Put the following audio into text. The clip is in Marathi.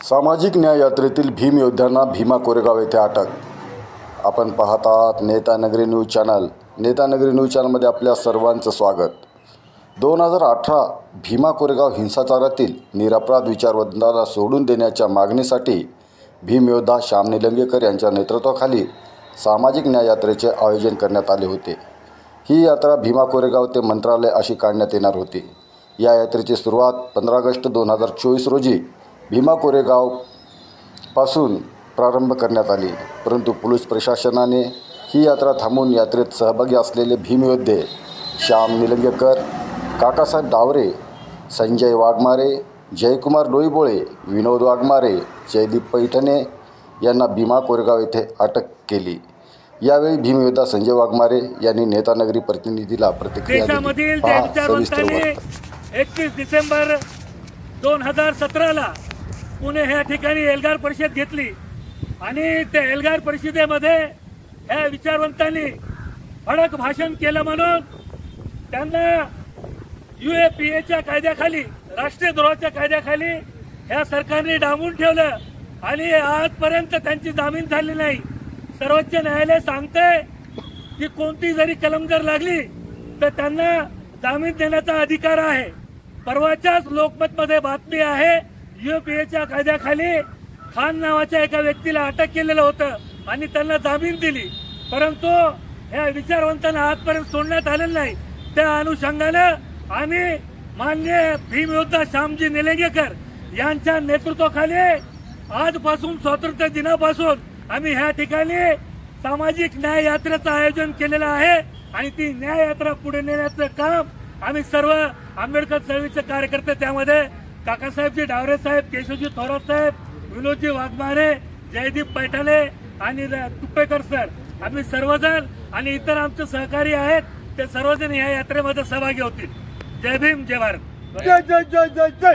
सामाजिक न्याय यात्रेतील भीम योद्ध्यांना भीमा कोरेगाव येथे अटक। आपण पाहत आहात नेतानगरी न्यूज चॅनल। नेतानगरी न्यूज चॅनलमध्ये आपल्या सर्वांचं स्वागत। 2018 भीमा कोरेगाव हिंसाचारातील निरपराध विचारवंतांना सोडून देण्याच्या मागणीसाठी भीम योद्धा श्याम निलंगेकर यांच्या नेतृत्वाखाली सामाजिक न्याय यात्रेचे आयोजन करण्यात आले होते। ही यात्रा भीमा कोरेगाव ते मंत्रालय अशी काढण्यात येणार होती। या यात्रेची सुरुवात 15 ऑगस्ट 2024 रोजी भीमा कोरेगाव पासून प्रारंभ करण्यात आली, परंतु पोलीस प्रशासनाने ही यात्रा थांबवून यात्रेत सहभागी असलेले भीम योद्धे श्याम निलंगेकर, काकासाहेब डावरे, संजय वाघमारे, जयकुमार डोईबोळे, विनोद वाघमारे, जयदीप पैठणे यांना भीमा कोरेगाव येथे अटक केली। यावेळी भीम योद्धा संजय वाघमारे यांनी नेतानगरी प्रतिनिधीला प्रतिक्रिया दिली। 31 डिसेंबर 2017ला पुणे ह्या ठिकाणी एल्गार परिषद घेतली आणि त्या एल्गार परिषदेमध्ये ह्या विचारवंतांनी भडक भाषण केलं म्हणून त्यांना UAPAच्या कायद्याखाली, राष्ट्रीय द्रोहाच्या कायद्याखाली ह्या सरकारने डांबून ठेवलं आणि आजपर्यंत त्यांची जामीन झाली नाही। सर्वोच्च न्यायालय सांगतंय की कोणती जरी कलम जर लागली तर त्यांना जामीन देण्याचा अधिकार आहे। परवाच्याच लोकमतमध्ये बातमी आहे, UAPAच्या कायद्याखाली खान नावाच्या एका व्यक्तीला अटक केलेलं होतं आणि त्यांना जामीन दिली, परंतु ह्या विचारवंतांना आजपर्यंत सोडण्यात आलेलं नाही। त्या अनुषंगानं आम्ही माननीय भीम योद्धा श्यामजी निलंगेकर यांच्या नेतृत्वाखाली आजपासून स्वातंत्र्य दिनापासून आम्ही ह्या ठिकाणी सामाजिक न्याय यात्रेचं आयोजन केलेलं आहे आणि ती न्याय यात्रा पुढे नेण्याचं काम आम्ही सर्व आंबेडकर चळवळीचे कार्यकर्ते, त्यामध्ये काकासाहेबजी डावरे साहेब, केशवजी थोरात साहेब, विनोदजी वाघमारे, जयदीप पैठणे आणि तुपेकर सर, आम्ही सर्वजण आणि इतर आमचे सहकारी आहेत ते सर्वजण या यात्रेमध्ये सहभागी होतील। जय भीम, जय भारत। जय जय जय जय जय।